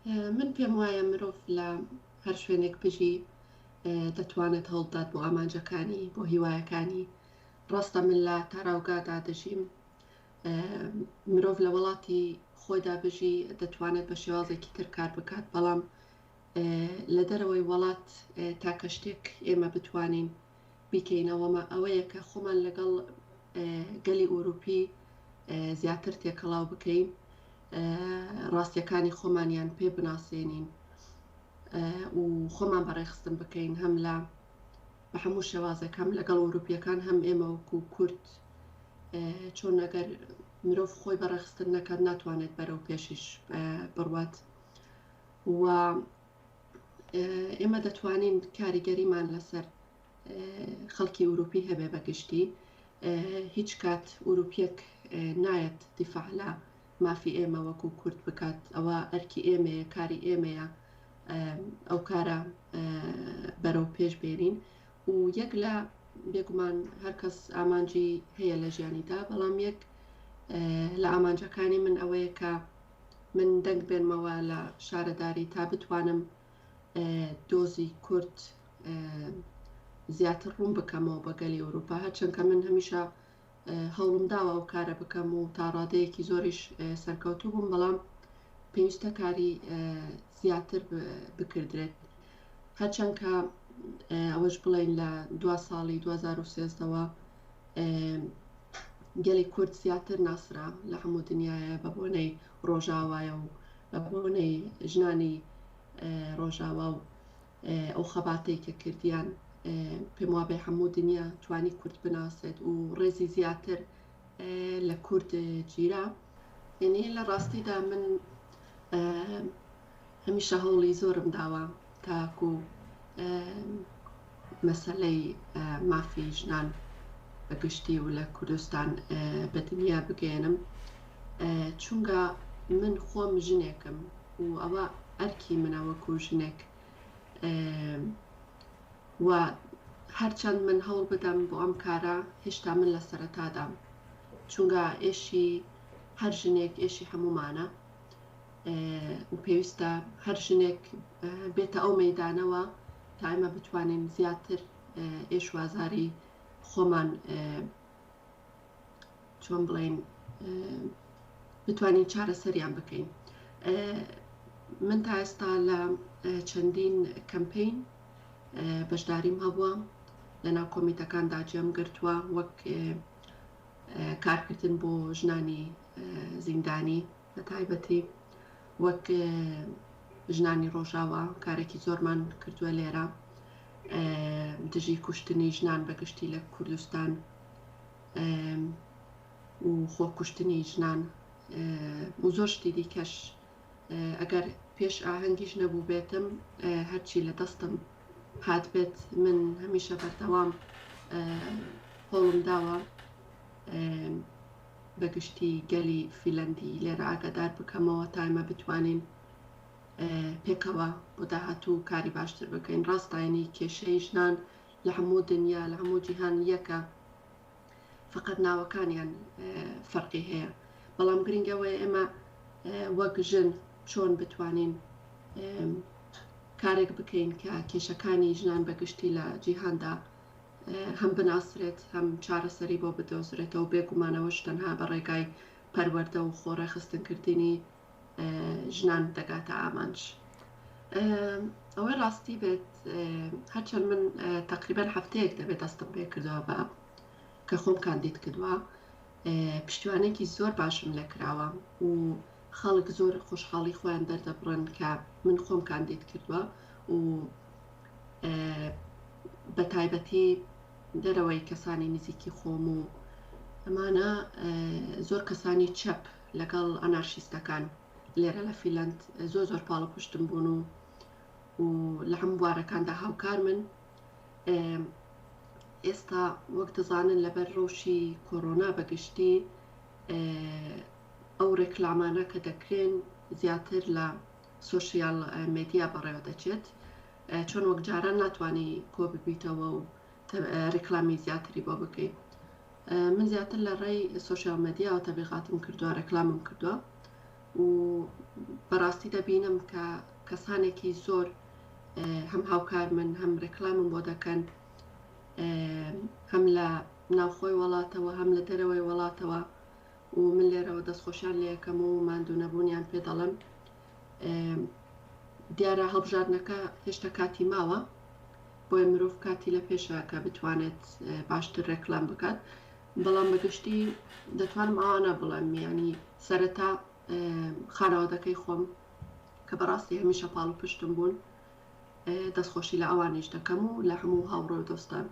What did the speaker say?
من پێم وایە مرۆڤ لە هەر شوێنێک بژی دەتوانێت هەڵدات بۆ ئامانجەکانی بۆ هیوایەکانی. ڕاستە من لە تاراوگادا دەژیم، مرۆڤ لە وڵاتی خۆیدا بژی دەتوانێت بە شێوازێکی تر کار بکات، بەڵام لە دەرەوەی وڵات تاکە شتێک ئێمە بتوانین بیکەینەوەمە ئەوەیە کە خۆمان لەگەڵ گەلی ئوروپی زیاتر تێکەڵاو بکەین، ڕاستیەکانی خۆمانیان پێ بناسێنین و خۆمان بەڕێخستن بکەین هەم لە بە هەموو شێوازێک، هەم لەگەڵ ئوروپیەکان هەم ئێمە وەکو کورد، چۆن ئەگەر مرۆڤ خۆی بەڕێخستن نەکات ناتوانێت بەرەو پێشیش بڕوات و ئێمە دەتوانین کاریگەریمان لەسەر خەڵکی ئوروپی هەبێ بەگشتی. هیچ کات ئوروپیەک نایەت دیفاع لە مافی ئێمە وەکو کورد بکات، ئەوە ئەرکی ئێمەیە، کاری ئێمەیە ئەو کارە بەرەو پێش بێنین و یەک لە بێگومان هەر کەس ئامانجی هەیە لە ژیانیدا، بەڵام یەک لە ئامانجەکانی من ئەوەیە کە من دەنگ بێنمەوە لە شارەداری تا بتوانم دۆزی کورد زیاتر ڕوون بکەمەوە بە گەلی ئەوروپا، هەرچەند کە من هەمیشە هەوڵم داوە ئەو کارە بکەم و تا ڕادەیەکی زۆریش سەرکەوتوو بووم، بەڵام پێویستە کاری زیاتر بکردرێت. هەرچەند کە ئەوەش بڵێن لە 2 ساڵی 2013ەوە گەلی کورد زیاتر ناسرا لە هەموو دنیاە بە بۆنەی ڕۆژاوایە و بە بۆنەی ژنانی ڕۆژاوا و ئەو خەباتەی کە کردیان پێم وابێ هەموو دنیا توانی کورد بناسێت و ڕێزی زیاتر لە کورد گیرا. یعنی لە ڕاستیدا من هەمیشە هەوڵی زۆرم داوە تاکو مەسەلەی مافی ژنان بەگشتی و لە کوردستان بە دنیا بگەێنم، چونکە من خۆم ژنێکم و ئەوە ئەرکی منە وەکو ژنێک، و هەرچەند من هەوڵ بدەم بۆ ئەم کارە هێشتا من لە سەرەتادام، چونکە ئێشی هەر ژنێک ئێشی هەمومانە و پێویستە هەر ژنێک بێتە ئەو مەیدانەوە تا ئێمە بتوانین زیاتر ئێشوازاری خۆمان چۆن بڵێن بتوانین چارەسەریان بکەین. من تا ئێستا لە چەندین کەمپین بەشداریم هەبووە، لەناو کۆمیتەکاندا جێم گرتووە، وەک کارکردن بۆ ژنانی زیندانی بە تایبەتی، وەک ژنانی ڕۆژاوا کارێکی زۆرمان کردووە لێرە، دژی کوشتنی ژنان بەگشتی لە کوردستان و خۆ کوشتنی ژنان و زۆر شتی دیکەش. ئەگەر پێش ئاهەنگیش نەبوو بێتم، هەرچی لە دەستم هات بێت، من هەمیشە بەردەوام هەوڵم داوە بەگشتی گەلی فینلەندی لێرە ئاگادار بکەمەوە تا ئێمە بتوانین پێکەوە بۆ داهاتوو کاری باشتر بکەین. ڕاستایانی کێشەی ژنان لە هەموو دنیا لە هەموو جیهان یەکە، فقط ناوەکانیان فەرقی هەیە، بەڵام گرنگەوەی ئێمە وەک ژن چۆن بتوانین کارێک بکەین کە کێشەکانی ژنان بەگشتی لە جیهاندا هەم بناسرێت هەم چارەسەری بۆ بدۆزرێتەوە. بێگومانەوەش تەنها بە ڕێگای پەروەردە و خۆڕێخستنکردنی ژنان دەگاتە ئامانج. ئەوەی ڕاستی بێت، هەرچەند من تقریبەن هەفتەیەک دەبێت دەستم پێ کردەوە بە کە خۆم کاندید کردووە، پشتیوانێکی زۆر باشم لێ کراوە و خەڵک زۆر خۆشحاڵی خۆیان دەردەبڕن کە من خۆم کاندید کردووە و بە تایبەتی دەرەوەی کەسانی نزیکی خۆم و ئەمانە زۆر کەسانی چەپ لەگەڵ ئەنارشیستەکان لێرە لە فینلەند زۆر پاڵە پشتم بوون و لە هەموو بوارەکاندا هاوکار من. ئێستا وەک دەزانن لەبەر ڕۆژی کۆڕۆنا بەگشتی ئەو ڕێکلامانە کە دەکرێن زیاتر لە سۆشیال مێدیا بەڕێوە دەچێت، چۆن وەک جاران ناتوانانی کۆ ببیتەوە و ڕێکلامی زیاتری بۆ بکەیت. من زیاتر لە ڕێی سۆشیال مێدیا و تەبلیغاتم کردووە، ڕێکلامم کردووە و بەڕاستی دەبینم کە کەسانێکی زۆر هەم هاوکار من هەم ڕێکلامم بۆ دەکەن هەم لە ناوخۆی وڵاتەوە هەم لە دەرەوەی وڵاتەوە و من لێرەوە دەستخۆشیان لێ یەکەم و ماندوو نەبوونیان پێ دەڵم دیارە هەڵبژاردنەکە هێشتا کاتی ماوە بۆیە مرۆڤ کاتی لە پێشە کە بتوانێت باشتر ڕێکلام بکات بەڵام بەگشتی دەتوانم ئەوانە بڵێم ینی سەرەتا خانەوادەکەی خۆم کە بەڕاستی هەمیشە پاڵ و پشتم بوون دەستخۆشی لە ئەوانیش دەکەم و لە هەموو هاوڕێ و دۆستان